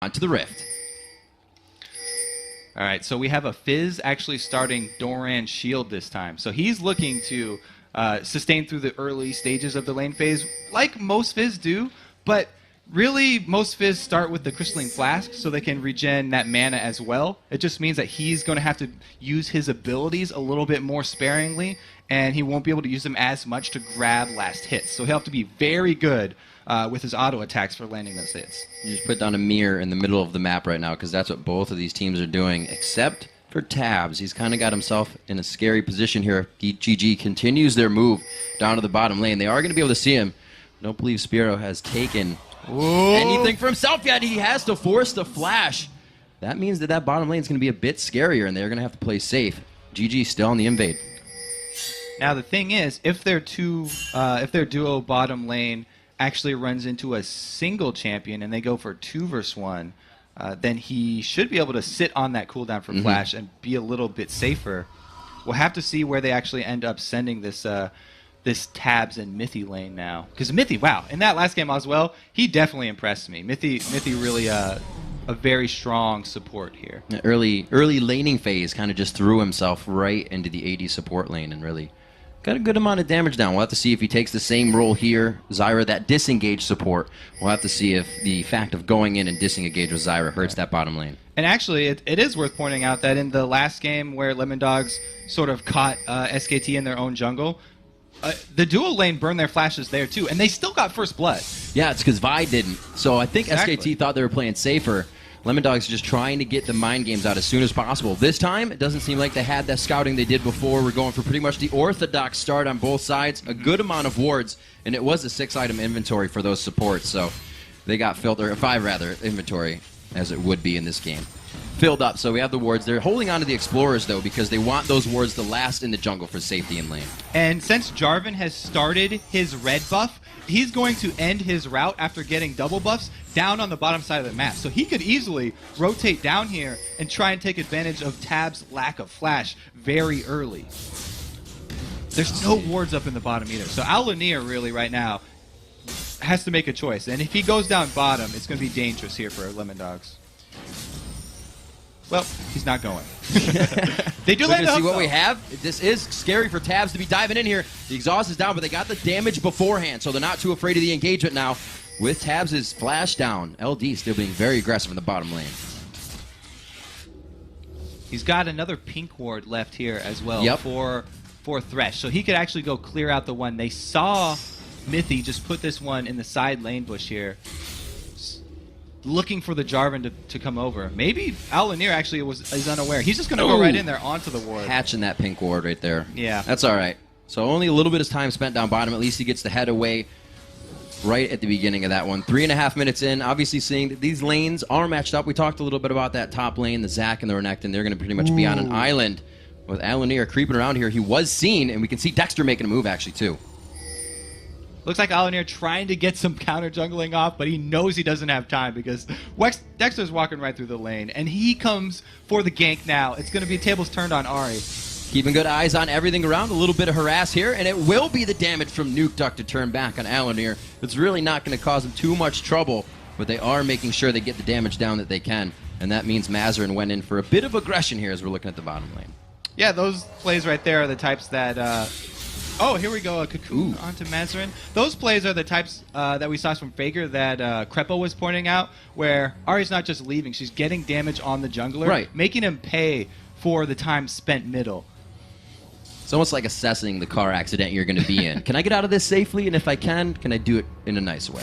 onto the Rift. All right, so we have a Fizz actually starting Doran Shield this time. So he's looking to sustain through the early stages of the lane phase, like most Fizz do, but really most Fizz start with the Crystalline Flask so they can regen that mana as well. It just means that he's going to have to use his abilities a little bit more sparingly, and he won't be able to use them as much to grab last hits. So he'll have to be very good with his auto attacks for landing those hits. You just put down a mirror in the middle of the map right now because that's what both of these teams are doing, except for Tabs. He's kind of got himself in a scary position here. GG continues their move down to the bottom lane. They are going to be able to see him. I don't believe Spiro has taken anything for himself yet. He has to force the flash. That means that bottom lane is going to be a bit scarier, and they're going to have to play safe. GG still on the invade. Now the thing is, if their duo bottom lane actually runs into a single champion and they go for 2 versus 1, then he should be able to sit on that cooldown for flash and be a little bit safer. We'll have to see where they actually end up sending this this Tabs and Mithy lane now. Because Mithy, wow, in that last game as well, he definitely impressed me. Mithy really a very strong support here. The early laning phase kind of just threw himself right into the AD support lane and really got a good amount of damage down. We'll have to see if he takes the same role here. Zyra, that disengage support. We'll have to see if the fact of going in and disengage with Zyra hurts that bottom lane. And actually, it is worth pointing out that in the last game where Lemondogs sort of caught SKT in their own jungle, the dual lane burned their flashes there too, and they still got first blood. Yeah, it's because Vi didn't. So I think Exactly. SKT thought they were playing safer. Lemondogs just trying to get the mind games out as soon as possible. This time, it doesn't seem like they had that scouting they did before. We're going for pretty much the orthodox start on both sides. A good amount of wards, and it was a 6-item inventory for those supports. So they got filled, or 5 rather, inventory, as it would be in this game. Filled up, so we have the wards. They're holding on to the Explorers, though, because they want those wards to last in the jungle for safety in lane. And since Jarvan has started his red buff, he's going to end his route after getting double buffs down on the bottom side of the map. So he could easily rotate down here and try and take advantage of Tab's lack of flash very early. There's no wards up in the bottom either. So Alanir really right now has to make a choice. And if he goes down bottom, it's going to be dangerous here for Lemondogs. Well, he's not going. They do We're land going to a see hook, what though. we have. This is scary for Tabs to be diving in here. The exhaust is down, but they got the damage beforehand, so they're not too afraid of the engagement now. With Tabs' flash down, LD still being very aggressive in the bottom lane. He's got another pink ward left here as well Yep. for Thresh. So he could actually go clear out the one. They saw Mithy just put this one in the side lane bush here, looking for the Jarvan to come over. Maybe Alanir actually is unaware. He's just going to go right in there onto the ward. Hatching that pink ward right there. Yeah. That's all right. So only a little bit of time spent down bottom. At least he gets the head away right at the beginning of that one. 3.5 minutes in. Obviously seeing that these lanes are matched up. We talked a little bit about that top lane, the Zac and the Renekton. They're going to pretty much be on an island with Alanir creeping around here. He was seen, and we can see Dexter making a move actually too. Looks like Alanir trying to get some counter jungling off, but he knows he doesn't have time because Dexter's walking right through the lane, and he comes for the gank now. It's going to be tables turned on Ahri. Keeping good eyes on everything around. A little bit of harass here, and it will be the damage from Nuke Duck to turn back on Alanir. It's really not going to cause them too much trouble, but they are making sure they get the damage down that they can, and that means Mazarin went in for a bit of aggression here as we're looking at the bottom lane. Yeah, those plays right there are the types that... oh, here we go, a Cocoon onto Mazarin. Those plays are the types that we saw from Faker that Crepo was pointing out, where Ahri's not just leaving, she's getting damage on the jungler, Right. making him pay for the time spent middle. It's almost like assessing the car accident you're going to be in. Can I get out of this safely? And if I can I do it in a nice way?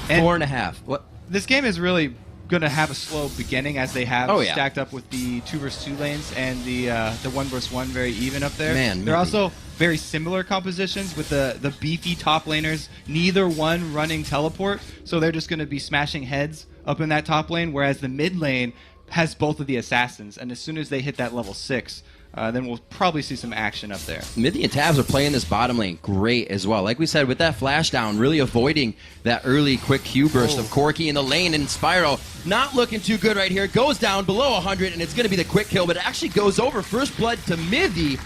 And 4.5. What? This game is really going to have a slow beginning as they have Oh, yeah. stacked up with the 2 versus 2 lanes and the 1 versus 1 very even up there. Man, They're maybe. also very similar compositions with the beefy top laners, neither one running teleport, so they're just going to be smashing heads up in that top lane, whereas the mid lane has both of the assassins, and as soon as they hit that level 6, then we'll probably see some action up there. Mithy and Tabs are playing this bottom lane great as well. Like we said, with that flash down, really avoiding that early quick Q burst of Corki in the lane, and Spyro not looking too good right here. Goes down below 100, and it's going to be the quick kill, but it actually goes over. First blood to Mithy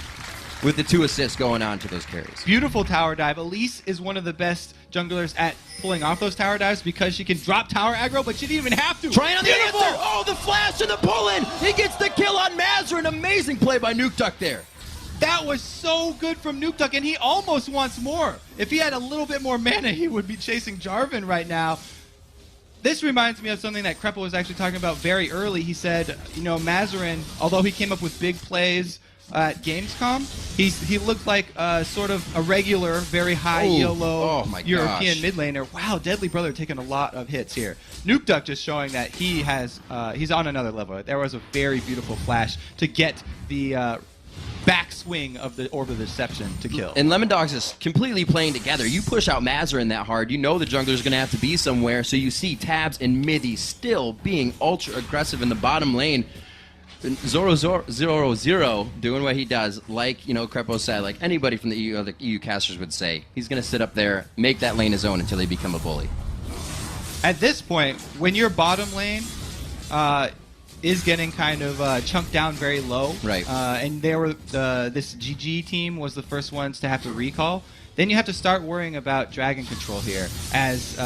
with the 2 assists going on to those carries. Beautiful tower dive. Elise is one of the best junglers at pulling off those tower dives because she can drop tower aggro, but she didn't even have to. Trying on the Beautiful the flash and the pull-in. He gets the kill on Mazarin. Amazing play by Nukeduck there. That was so good from Nukeduck, and he almost wants more. If he had a little bit more mana, he would be chasing Jarvan right now. This reminds me of something that Kreppel was actually talking about very early. He said, you know, Mazarin, although he came up with big plays at Gamescom, he looked like sort of a regular, very high ELO European mid laner. Wow, Deadly Brother taking a lot of hits here. Nukeduck just showing that he has he's on another level. There was a very beautiful flash to get the backswing of the Orb of Deception to kill. And Lemondogs is completely playing together. You push out Mazarin that hard, you know the jungler's going to have to be somewhere, so you see Tabs and Mithy still being ultra aggressive in the bottom lane. Zoro doing what he does, like, you know, Krepo said, like anybody from the EU casters would say. He's going to sit up there, make that lane his own until they become a bully. At this point, when your bottom lane is getting kind of chunked down very low, right? And they were this GG team was the first ones to have to recall. Then you have to start worrying about dragon control here, as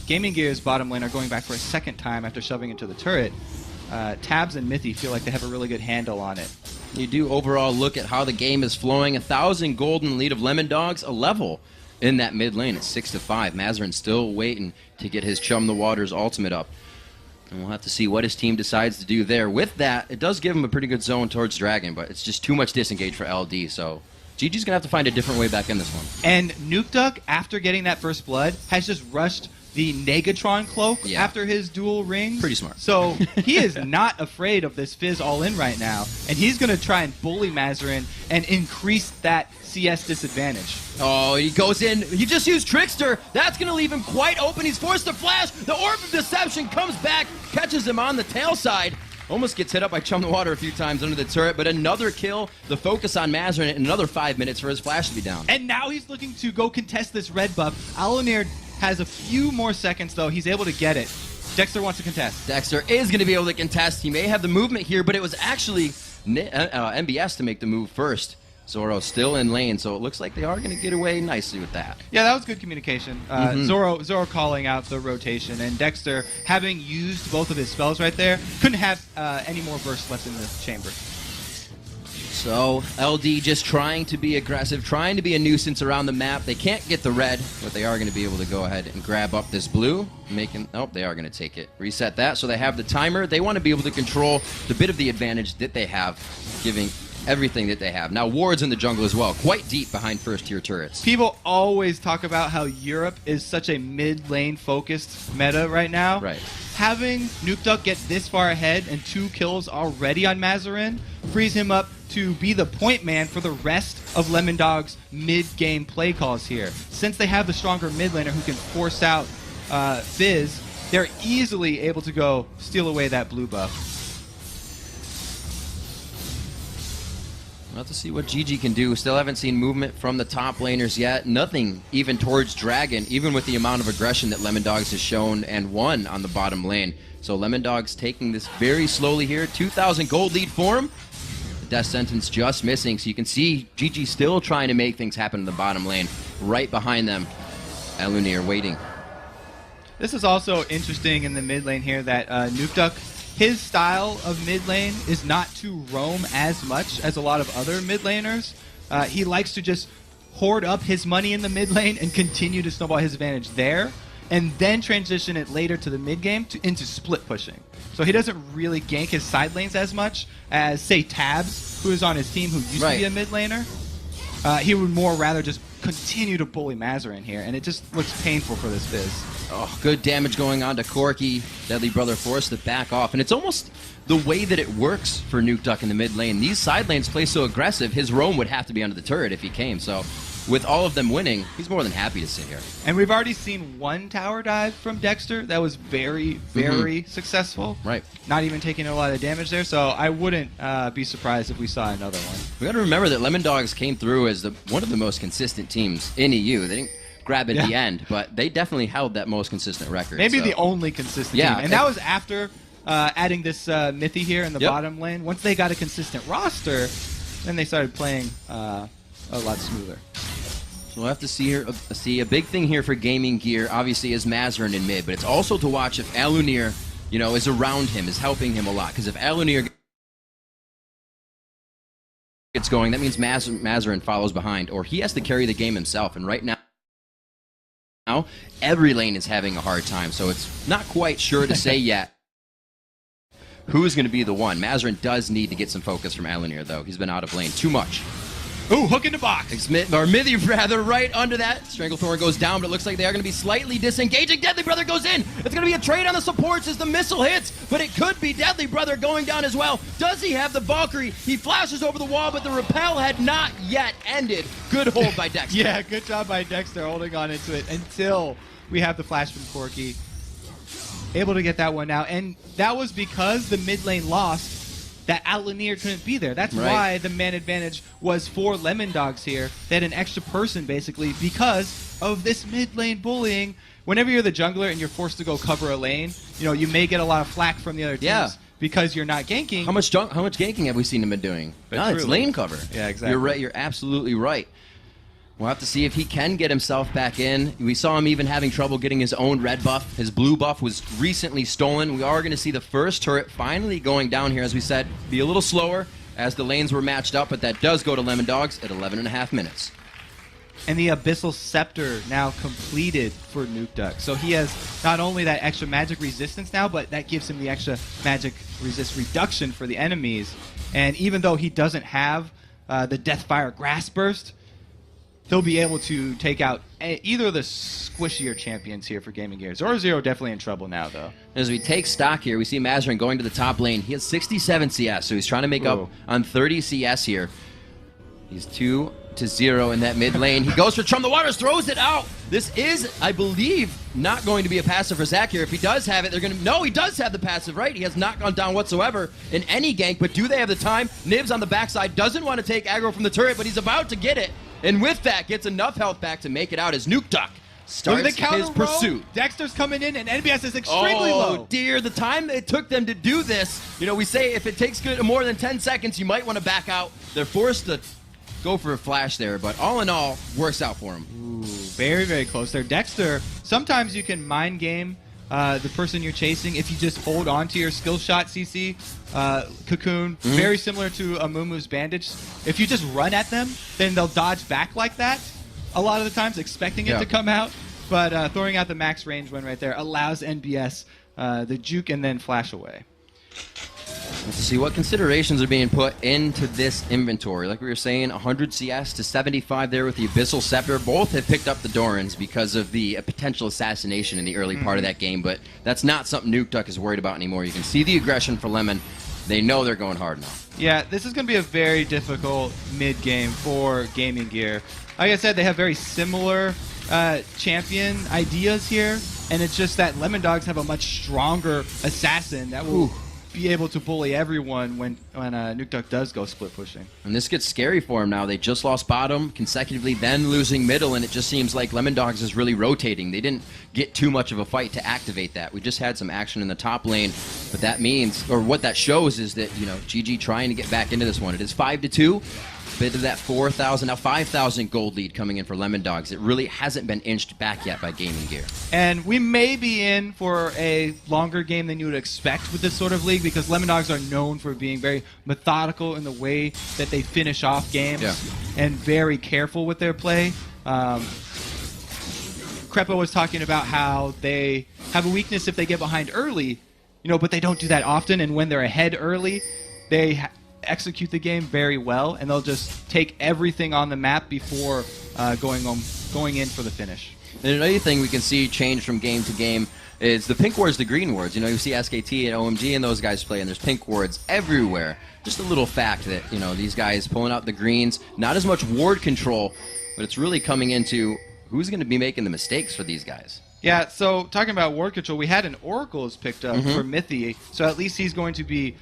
Gaming Gear's bottom lane are going back for a second time after shoving into the turret. Tabs and Mithy feel like they have a really good handle on it. You do overall look at how the game is flowing. 1,000 golden lead of Lemondogs, a level in that mid lane at 6-5. Mazarin still waiting to get his Chum the Waters ultimate up. And we'll have to see what his team decides to do there. With that, it does give him a pretty good zone towards Dragon, but it's just too much disengage for LD, so GG's going to have to find a different way back in this one. And Nukeduck, after getting that first blood, has just rushed the Negatron cloak after his dual rings. Pretty smart. So he is not afraid of this Fizz all-in right now, and he's going to try and bully Mazarin and increase that CS disadvantage. Oh, he goes in. He just used Trickster. That's going to leave him quite open. He's forced to flash. The Orb of Deception comes back, catches him on the tail side. Almost gets hit up by Chum the Water a few times under the turret, but another kill. The focus on Mazarin, and another 5 minutes for his flash to be down. And now he's looking to go contest this red buff. Alunir has a few more seconds, though. He's able to get it. Dexter wants to contest. Dexter is going to be able to contest. He may have the movement here, but it was actually MBS to make the move first. Zoro still in lane, so it looks like they are going to get away nicely with that. Yeah, that was good communication. Zoro calling out the rotation, and Dexter, having used both of his spells right there, couldn't have any more bursts left in the chamber. So LD just trying to be aggressive, trying to be a nuisance around the map. They can't get the red, but they are going to be able to go ahead and grab up this blue. They are going to take it. Reset that, so they have the timer. They want to be able to control the bit of the advantage that they have, giving everything that they have. Now, Ward's in the jungle as well, quite deep behind first-tier turrets. People always talk about how Europe is such a mid-lane focused meta right now. Right. Having Nukeduck get this far ahead and 2 kills already on Mazarin frees him up to be the point man for the rest of Lemondog's mid-game play calls here. Since they have the stronger mid laner who can force out Fizz, they're easily able to go steal away that blue buff. We'll have to see what GG can do. Still haven't seen movement from the top laners yet. Nothing even towards Dragon, even with the amount of aggression that Lemondogs has shown and won on the bottom lane. So Lemondogs taking this very slowly here. 2,000 gold lead for him. The death sentence just missing. So you can see GG still trying to make things happen in the bottom lane. Right behind them, Alunir waiting. This is also interesting in the mid lane here that Nukeduck, his style of mid lane is not to roam as much as a lot of other mid laners. He likes to just hoard up his money in the mid lane and continue to snowball his advantage there, and then transition it later to the mid game into split pushing. So he doesn't really gank his side lanes as much as, say, Tabs, who is on his team, who used to be a mid laner. He would more rather just continue to bully Mazarin here, and it just looks painful for this Fizz. Oh, good damage going on to Corki. Deadly Brother forced to back off. And it's almost the way that it works for Nukeduck in the mid lane. These side lanes play so aggressive, his roam would have to be under the turret if he came. So with all of them winning, he's more than happy to sit here. And we've already seen one tower dive from Dexter that was very, very successful. Right. Not even taking a lot of damage there, so I wouldn't be surprised if we saw another one. We got to remember that Lemondogs came through as one of the most consistent teams in EU. They didn't grab at the end, but they definitely held that most consistent record. Maybe the only consistent team. And that was after adding this Mithy here in the bottom lane. Once they got a consistent roster, then they started playing a lot smoother. So we'll have to see a big thing here for Gaming Gear, obviously, is Mazarin in mid, but it's also to watch if Alunir is around him, is helping him a lot. Because if Aluneer gets going, that means Mazarin follows behind, or he has to carry the game himself. And right now, every lane is having a hard time, so it's not quite sure to say yet who's going to be the one. Mazarin does need to get some focus from Aluneer, though. He's been out of lane too much. Ooh, hook in the box. Or Mithy, rather, right under that. Stranglethorn goes down, but it looks like they are going to be slightly disengaging. Deadly Brother goes in. It's going to be a trade on the supports as the missile hits, but it could be Deadly Brother going down as well. Does he have the Valkyrie? He flashes over the wall, but the rappel had not yet ended. Good hold by Dexter. Yeah, good job by Dexter holding on into it until we have the flash from Corki. Able to get that one now, and that was because the mid lane lost. That Aluneer couldn't be there. That's why the man advantage was for Lemondogs here. They had an extra person, basically, because of this mid lane bullying. Whenever you're the jungler and you're forced to go cover a lane, you may get a lot of flack from the other teams because you're not ganking. How much ganking have we seen him been doing? No, it's lane cover. Yeah, exactly. You're right. You're absolutely right. We'll have to see if he can get himself back in. We saw him even having trouble getting his own red buff. His blue buff was recently stolen. We are going to see the first turret finally going down here, as we said. Be a little slower as the lanes were matched up, but that does go to Lemondogs at 11.5 minutes. And the Abyssal Scepter now completed for Nukeduck. So he has not only that extra magic resistance now, but that gives him the extra magic resist reduction for the enemies. And even though he doesn't have the Deathfire Grass Burst, he'll be able to take out either of the squishier champions here for Gaming Gear. Zoro definitely in trouble now, though. As we take stock here, we see Mazarin going to the top lane. He has 67 CS, so he's trying to make up on 30 CS here. He's 2-0 in that mid lane. He goes for Chum the Waters, throws it out. This is, I believe, not going to be a passive for Zach here. If he does have it, they're going to... No, he does have the passive, right? He has not gone down whatsoever in any gank, but do they have the time? Nibs on the backside doesn't want to take aggro from the turret, but he's about to get it. And with that, gets enough health back to make it out as Nukeduck starts his pursuit. Dexter's coming in, and NBS is extremely low. Oh, dear. The time it took them to do this, we say if it takes more than 10 seconds, you might want to back out. They're forced to go for a flash there, but all in all, works out for him. Ooh, very, very close there. Dexter, sometimes you can mind game the person you're chasing if you just hold on to your skill shot, CC. Cocoon, very similar to Amumu's bandage. If you just run at them, then they'll dodge back like that a lot of the times, expecting it to come out. But throwing out the max range one right there allows NBS the juke and then flash away. Let's see what considerations are being put into this inventory. Like we were saying, 100 CS to 75 there with the Abyssal Scepter. Both have picked up the Dorans because of the potential assassination in the early part of that game, but that's not something Nukeduck is worried about anymore. You can see the aggression for Lemon. They know they're going hard now. Yeah, this is going to be a very difficult mid-game for Gaming Gear. Like I said, they have very similar champion ideas here, and it's just that Lemondogs have a much stronger assassin that will be able to bully everyone when Nukeduck does go split pushing. And this gets scary for him now. They just lost bottom consecutively, then losing middle, and it just seems like Lemondogs is really rotating. They didn't get too much of a fight to activate that. We just had some action in the top lane, but that means, or what that shows is that, GG trying to get back into this one. It is 5-2. Bit of that 4,000, now 5,000 gold lead coming in for Lemondogs. It really hasn't been inched back yet by Gaming Gear. And we may be in for a longer game than you would expect with this sort of league, because Lemondogs are known for being very methodical in the way that they finish off games and very careful with their play. Crepo was talking about how they have a weakness if they get behind early, but they don't do that often, and when they're ahead early, they execute the game very well, and they'll just take everything on the map before going in for the finish. And another thing we can see change from game to game is the pink wards to green wards. You see SKT and OMG and those guys play, and there's pink wards everywhere. Just a little fact that, these guys pulling out the greens, not as much ward control, but it's really coming into who's going to be making the mistakes for these guys. Yeah, so talking about ward control, we had an Oracle is picked up for Mithy, so at least he's going to be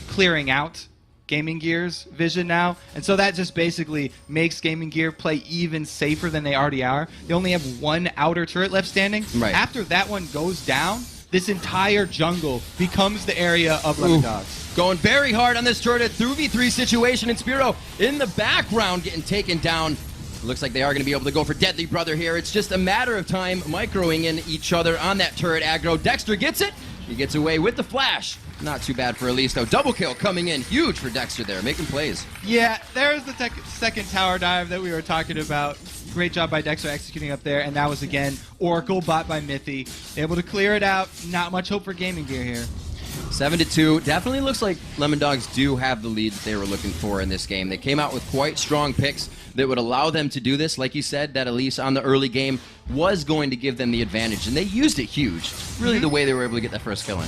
clearing out Gaming Gear's vision now, and so that just basically makes Gaming Gear play even safer than they already are. They only have one outer turret left standing. After that one goes down, this entire jungle becomes the area of Lemondogs. Going very hard on this turret, 3v3 situation, and Spiro in the background getting taken down. Looks like they are going to be able to go for Deadly Brother here. It's just a matter of time microing in each other on that turret aggro. Dexter gets it. He gets away with the flash. Not too bad for Elise, though. Double kill coming in. Huge for Dexter there, making plays. Yeah, there's the second tower dive that we were talking about. Great job by Dexter executing up there, and that was, again, Oracle bot by Mithy. Able to clear it out. Not much hope for Gaming Gear here. 7-2. Definitely looks like Lemon Dogs do have the lead that they were looking for in this game. They came out with quite strong picks that would allow them to do this. Like you said, that Elise on the early game was going to give them the advantage, and they used it huge. Really the way they were able to get that first kill in.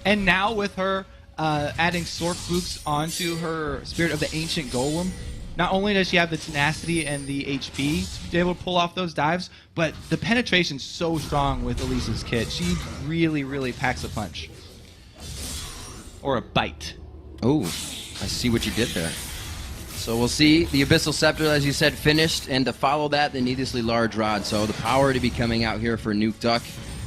And now with her adding Sork Boots onto her Spirit of the Ancient Golem, not only does she have the tenacity and the HP to be able to pull off those dives, but the penetration's so strong with Elise's kit. She really, really packs a punch. Or a bite. Oh, I see what you did there. So we'll see the Abyssal Scepter, as you said, finished, and to follow that, the needlessly large rod. So the power to be coming out here for Nuke Duck.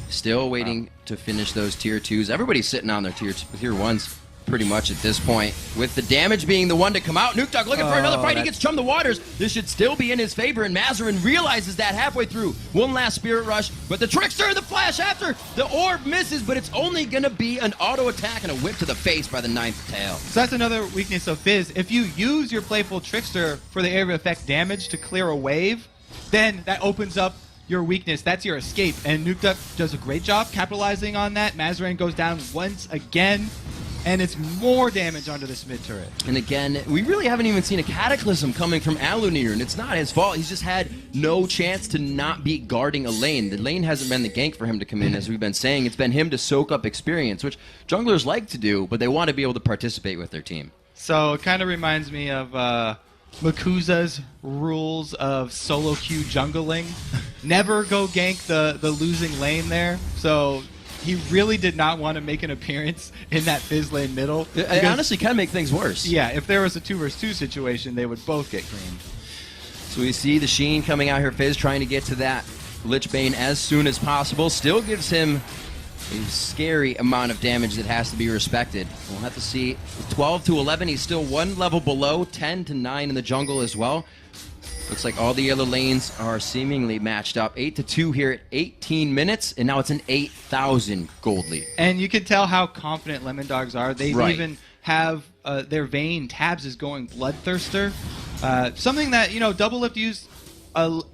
Still waiting to finish those tier 2s. Everybody's sitting on their tier 1s pretty much at this point. With the damage being the one to come out, Nuke Duck looking for another fight. He gets Chum the Waters. This should still be in his favor, and Mazarin realizes that halfway through. One last Spirit Rush, but the Trickster, the flash after. The orb misses, but it's only going to be an auto attack and a whip to the face by the 9th tail. So that's another weakness of Fizz. If you use your Playful Trickster for the area of effect damage to clear a wave, then that opens up your weakness. That's your escape. And Nuke Duck does a great job capitalizing on that. Mazarin goes down once again, and it's more damage onto this mid turret. And again, we really haven't even seen a Cataclysm coming from Alunir, and it's not his fault. He's just had no chance to not be guarding a lane. The lane hasn't been the gank for him to come in, as we've been saying. It's been him to soak up experience, which junglers like to do, but they want to be able to participate with their team. So it kind of reminds me of Makuza's rules of solo queue jungling. Never go gank the losing lane there. So he really did not want to make an appearance in that Fizz lane middle. It honestly can make things worse. Yeah, if there was a 2 versus 2 situation, they would both get creamed. So we see the Sheen coming out here, Fizz trying to get to that Lich Bane as soon as possible. Still gives him a scary amount of damage that has to be respected. We'll have to see. 12 to 11, he's still one level below. 10 to 9 in the jungle as well. Looks like all the other lanes are seemingly matched up. 8 to 2 here at 18 minutes, and now it's an 8,000 gold lead. And you can tell how confident Lemon Dogs are. They even have their Vayne Tabs is going Bloodthirster. Something that, Double Lift used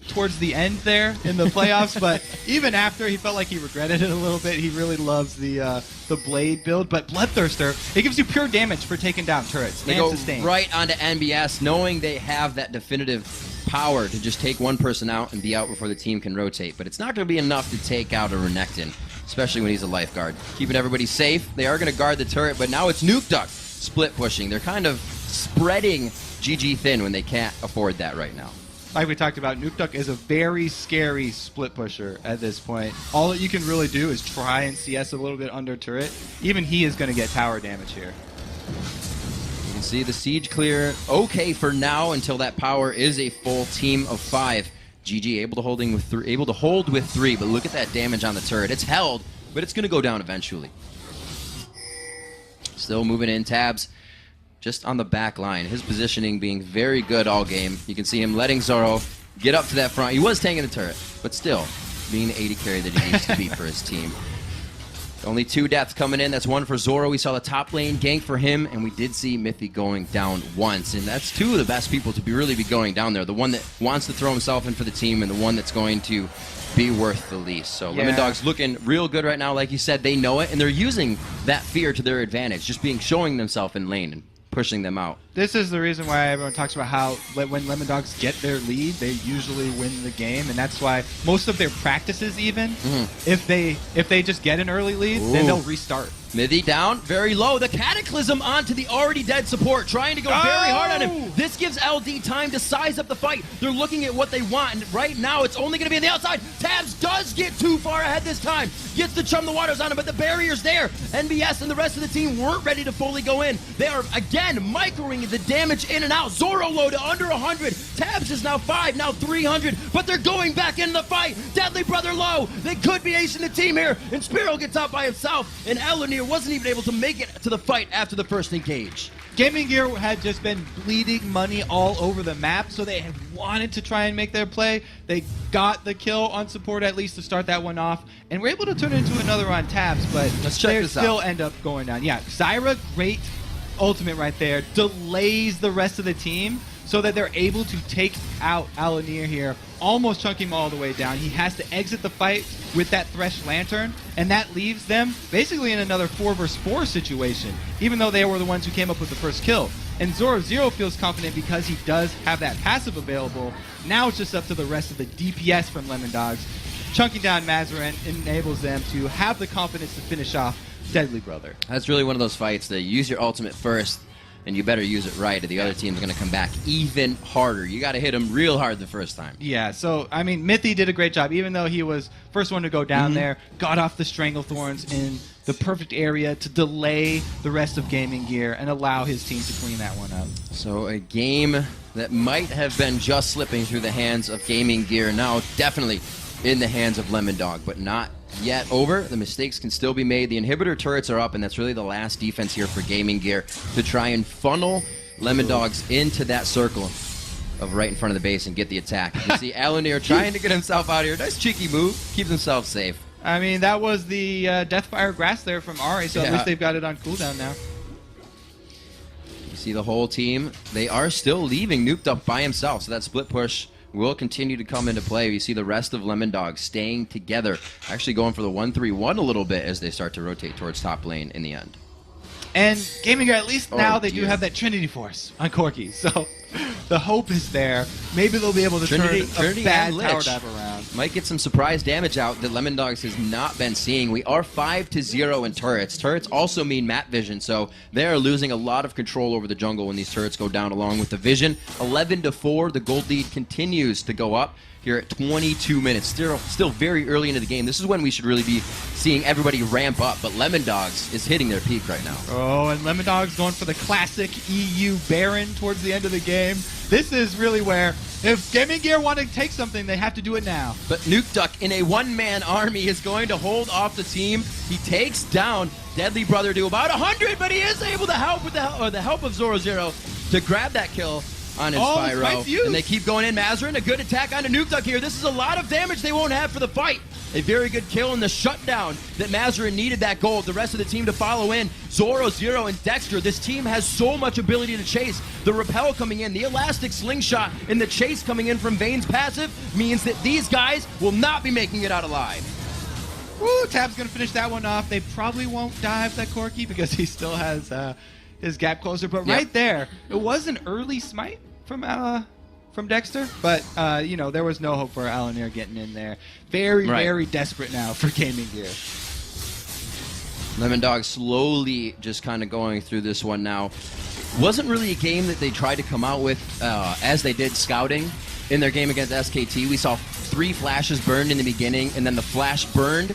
towards the end there in the playoffs, but even after, he felt like he regretted it a little bit. He really loves the Blade build, but Bloodthirster, it gives you pure damage for taking down turrets. They go right onto NBS, knowing they have that definitive power to just take one person out and be out before the team can rotate, but it's not going to be enough to take out a Renekton, especially when he's a lifeguard. Keeping everybody safe. They are going to guard the turret, but now it's Nuke Duck split pushing. They're kind of spreading GG thin when they can't afford that right now. Like we talked about, Nuke Duck is a very scary split pusher at this point. All that you can really do is try and CS a little bit under turret. Even he is going to get tower damage here. You can see the siege clear okay for now until that power is a full team of 5. GG able to hold with 3, but look at that damage on the turret. It's held, but it's going to go down eventually. Still moving in, Tabs just on the back line. His positioning being very good all game. You can see him letting Zoro get up to that front. He was tanking the turret, but still being the AD carry that he needs to be for his team. Only 2 deaths coming in. That's 1 for Zoro. We saw the top lane gank for him, and we did see Mithy going down once. And that's 2 of the best people to really be going down there. The one that wants to throw himself in for the team, and the one that's going to be worth the least. So Lemon Dogs looking real good right now. Like you said, they know it, and they're using that fear to their advantage, just showing themselves in lane and pushing them out. This is the reason why everyone talks about how when Lemon Dogs get their lead, they usually win the game, and that's why most of their practices, even if they just get an early lead, then they'll restart. Mithy down, very low. The Cataclysm onto the already dead support, trying to go very hard on him. This gives LD time to size up the fight. They're looking at what they want, and right now it's only going to be on the outside. Tabs does get too far ahead this time. Gets the Chum the Waters on him, but the barrier's there. NBS and the rest of the team weren't ready to fully go in. They are, again, microing the damage in and out. Zoro low to under 100. Tabs is now 5, now 300, but they're going back in the fight. Deadly Brother low. They could be acing the team here, and Spearow gets out by himself, and Elunir Alanir wasn't even able to make it to the fight after the first engage. Gaming Gear had just been bleeding money all over the map, so they had wanted to try and make their play. They got the kill on support at least to start that one off, and were able to turn it into another on tabs, but Let's check they this still out. end up going down. Yeah, Zyra, great ultimate right there, delays the rest of the team so that they're able to take out Alanir here, almost chunking him all the way down. He has to exit the fight with that Thresh Lantern, and that leaves them basically in another 4 versus 4 situation, even though they were the ones who came up with the first kill. And Zoro feels confident because he does have that passive available. Now it's just up to the rest of the DPS from Lemon Dogs. Chunking down Mazarin enables them to have the confidence to finish off Deadly Brother. That's really one of those fights that you use your ultimate first, and you better use it right, or the other team's going to come back even harder. You got to hit them real hard the first time. Yeah, so, I mean, Mithy did a great job, even though he was first one to go down there, got off the Stranglethorns in the perfect area to delay the rest of Gaming Gear and allow his team to clean that one up. So a game that might have been just slipping through the hands of Gaming Gear, now definitely in the hands of Lemon Dog, but not yet over. The mistakes can still be made. The inhibitor turrets are up, and that's really the last defense here for Gaming Gear to try and funnel Lemon Dogs into that circle of right in front of the base and get the attack. You can see Alanir trying to get himself out here. Nice cheeky move. Keeps himself safe. I mean, that was the Deathfire Grass there from Ari, so at least they've got it on cooldown now. You see the whole team. They are still leaving Nuked up by himself, so that split push will continue to come into play. You see the rest of Lemon Dog staying together, actually going for the 1-3-1 a little bit as they start to rotate towards top lane in the end. And Gaming Gear, at least now they dear. do have that Trinity Force on Corki, so the hope is there. Maybe they'll be able to Trinity turn a bad and tower Lich dive around. might get some surprise damage out that Lemon Dogs has not been seeing. We are 5-0 in turrets. Turrets also mean map vision, so they are losing a lot of control over the jungle when these turrets go down along with the vision. 11-4, the gold lead continues to go up here at 22 minutes. Still very early into the game. This is when we should really be seeing everybody ramp up, but Lemon Dogs is hitting their peak right now. Oh, and Lemon Dog's going for the classic EU Baron towards the end of the game. This is really where, if Gaming Gear want to take something, they have to do it now. But Nuke Duck in a one-man army is going to hold off the team. He takes down Deadly Brother to about 100, but he is able to help with the help of Zoro to grab that kill on his Spyro. Nice use. And they keep going in. Mazarin, a good attack onto Nuke Duck here. This is a lot of damage they won't have for the fight. A very good kill in the shutdown that Mazarin needed that gold. The rest of the team to follow in. Zoro, and Dexter. This team has so much ability to chase. The repel coming in, the elastic slingshot, and the chase coming in from Vayne's passive means that these guys will not be making it out alive. Woo, Tab's going to finish that one off. They probably won't dive that Corki because he still has his gap closer. But right there, it was an early smite from Dexter, but there was no hope for Alanir getting in there. Very desperate now for Gaming Gear. Lemon Dog slowly just kind of going through this one now. Wasn't really a game that they tried to come out with as they did scouting in their game against SKT. We saw 3 flashes burned in the beginning, and then the flash burned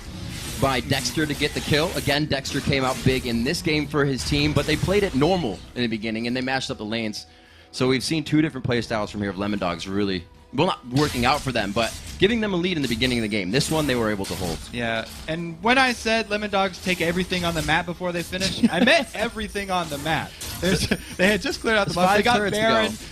by Dexter to get the kill. Again, Dexter came out big in this game for his team, but they played it normal in the beginning, and they matched up the lanes. So we've seen 2 different play styles from here of Lemon Dogs really, well, not working out for them, but giving them a lead in the beginning of the game. This one they were able to hold. Yeah, and when I said Lemon Dogs take everything on the map before they finish, I meant everything on the map. They had just cleared out the buff. They got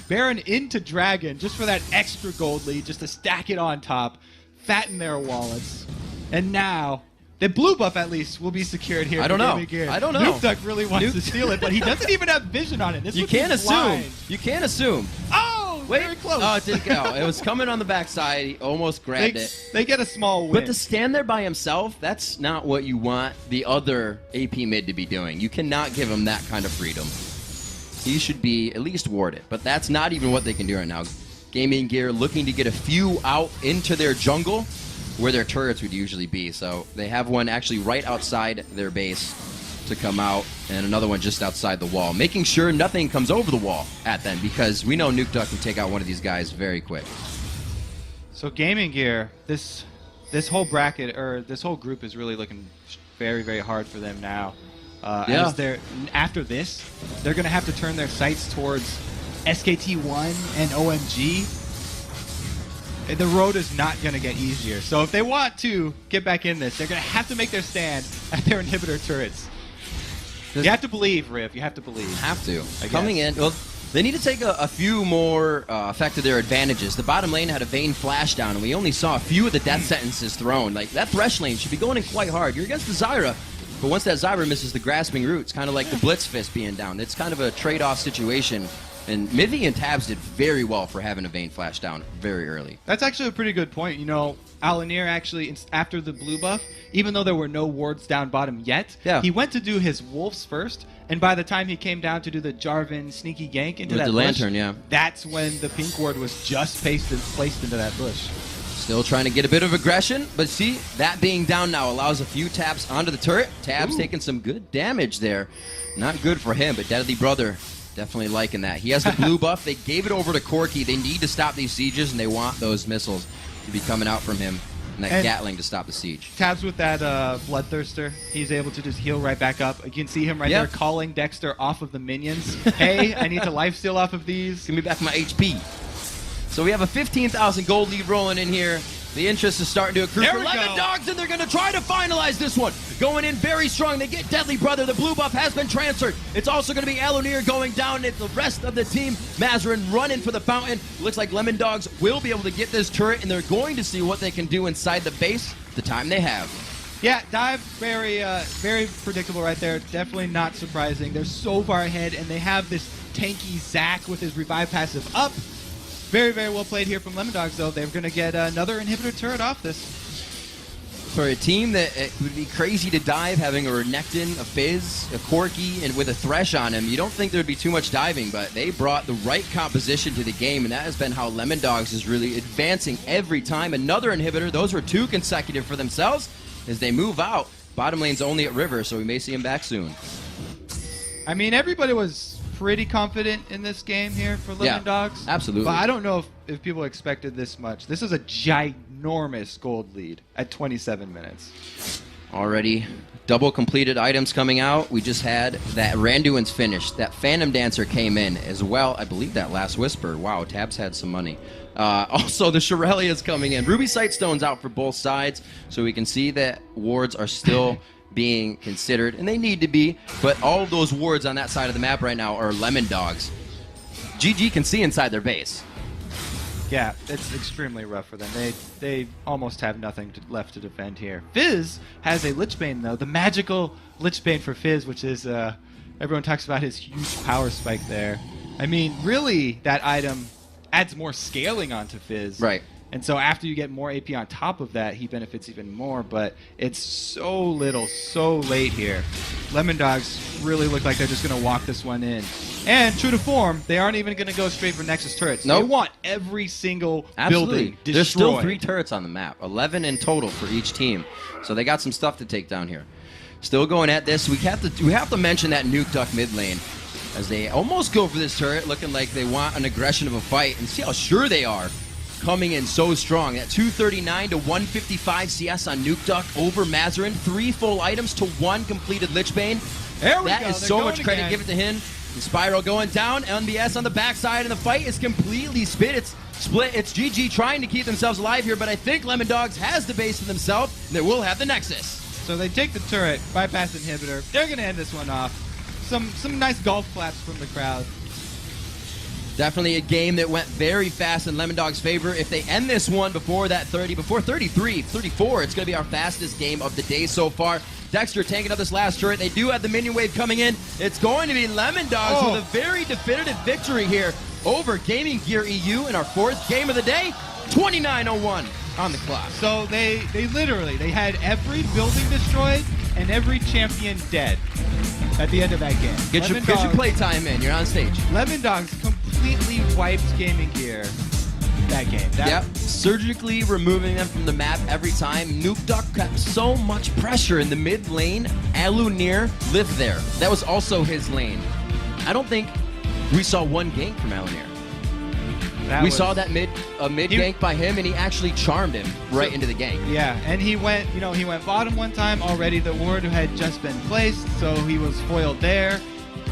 Baron into Dragon just for that extra gold lead, just to stack it on top, fatten their wallets. And now, the blue buff at least will be secured here. I don't know. Nuke Duck really wants to steal it, but he doesn't even have vision on it. This You would be can't assume. blind. You can't assume. Oh, Wait. very close. Oh, it didn't go. It was coming on the backside. He almost grabbed it. They get a small win. But to stand there by himself, that's not what you want the other AP mid to be doing. You cannot give him that kind of freedom. He should be at least warded, but that's not even what they can do right now. Gaming Gear looking to get a few out into their jungle where their turrets would usually be. So they have one actually right outside their base to come out, and another one just outside the wall, making sure nothing comes over the wall at them, because we know Nuke Duck can take out one of these guys very quick. So Gaming Gear, this whole bracket, or this whole group, is really looking very, very hard for them now. As after this, they're going to have to turn their sights towards SKT1 and OMG. The road is not going to get easier. So if they want to get back in this, they're going to have to make their stand at their inhibitor turrets. You have to believe, Riv. You have to believe. Have to. I Coming guess. in, well, they need to take a few more effect of their advantages. The bottom lane had a Vayne flash down, and we only saw a few of the death sentences thrown. Like, that Thresh lane should be going in quite hard. You're against the Zyra, but once that Zyra misses the grasping roots, kind of like the Blitz Fist being down. It's kind of a trade-off situation. And Mithy and Tabs did very well for having a Vayne flash down very early. That's actually a pretty good point. You know, Alanir actually, after the blue buff, even though there were no wards down bottom yet, he went to do his wolves first, and by the time he came down to do the Jarvan sneaky gank into With that the bush, lantern, yeah. that's when the pink ward was just placed into that bush. Still trying to get a bit of aggression, but see, that being down now allows a few taps onto the turret. Tabs taking some good damage there. Not good for him, but Deadly Brother definitely liking that. He has the blue buff. They gave it over to Corki. They need to stop these sieges, and they want those missiles to be coming out from him and that Gatling to stop the siege. Tabs with that Bloodthirster, he's able to just heal right back up. You can see him right there calling Dexter off of the minions. Hey, I need to lifesteal off of these. Give me back my HP. So we have a 15,000 gold lead rolling in here. The interest is starting to accrue for Lemondogs, and they're going to try to finalize this one. Going in very strong. They get Deadly Brother. The blue buff has been transferred. It's also going to be Alanir going down. It's the rest of the team. Mazarin running for the fountain. Looks like Lemondogs will be able to get this turret, and they're going to see what they can do inside the base the time they have. Yeah, dive, very predictable right there. Definitely not surprising. They're so far ahead, and they have this tanky Zac with his revive passive up. Very, very well played here from Lemondogs, though. They're going to get another inhibitor turret off this. For a team that it would be crazy to dive, having a Renekton, a Fizz, a Corki, and with a Thresh on him, you don't think there would be too much diving, but they brought the right composition to the game, and that has been how Lemondogs is really advancing every time. Another inhibitor. Those were 2 consecutive for themselves as they move out. Bottom lane's only at River, so we may see him back soon. I mean, everybody was pretty confident in this game here for Lemondogs. Absolutely. But I don't know if people expected this much. This is a ginormous gold lead at 27 minutes. Already double completed items coming out. We just had that Randuin's finished. That Phantom Dancer came in as well. I believe that Last Whisper. Wow, Tabs had some money. Also, the Shirelli is coming in. Ruby Sightstone's out for both sides, so we can see that wards are still being considered, and they need to be, but all of those wards on that side of the map right now are Lemondogs. GG can see inside their base. Yeah, it's extremely rough for them. They almost have nothing left to defend here. Fizz has a Lichbane, though. The magical Lichbane for Fizz, which is, everyone talks about his huge power spike there. I mean, really, that item adds more scaling onto Fizz. Right. And so after you get more AP on top of that, he benefits even more, but it's so little, so late here. Lemondogs really look like they're just going to walk this one in. And true to form, they aren't even going to go straight for Nexus turrets. They want every single building destroyed. There's still 3 turrets on the map, 11 in total for each team. So they got some stuff to take down here. Still going at this. We have to mention that Nuke Duck mid lane as they almost go for this turret, looking like they want an aggression of a fight, and see how sure they are. Coming in so strong. That 239 to 155 CS on Nuke Duck over Mazarin. 3 full items to 1 completed Lichbane. There we go. That is so much credit. Give it to him. The Spiral going down. NBS on the backside, and the fight is completely split. It's GG trying to keep themselves alive here, but I think Lemondogs has the base to themselves, and they will have the Nexus. So they take the turret, bypass inhibitor. They're going to end this one off. Some nice golf claps from the crowd. Definitely a game that went very fast in Lemondogs' favor. If they end this one before 33, 34, it's going to be our fastest game of the day so far. Dexter tanking up this last turret. They do have the minion wave coming in. It's going to be Lemondogs with a very definitive victory here over Gaming Gear EU in our 4th game of the day. 29:01 on the clock. So they had every building destroyed and every champion dead at the end of that game. Get your playtime in. You're on stage. Lemondogs completely wiped Gaming Gear that game. Yep. Surgically removing them from the map every time. Nuke Duck got so much pressure in the mid lane. Alanir lived there. That was also his lane. I don't think we saw one gank from Alanir. We saw that mid gank by him, and he actually charmed him right into the gank. Yeah, and he went bottom one time already. The ward had just been placed, so he was foiled there.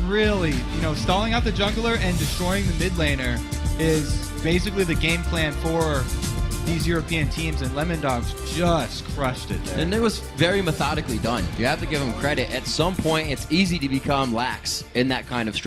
Really, stalling out the jungler and destroying the mid laner is basically the game plan for these European teams, and Lemon Dogs just crushed it there. And it was very methodically done. You have to give them credit. At some point, it's easy to become lax in that kind of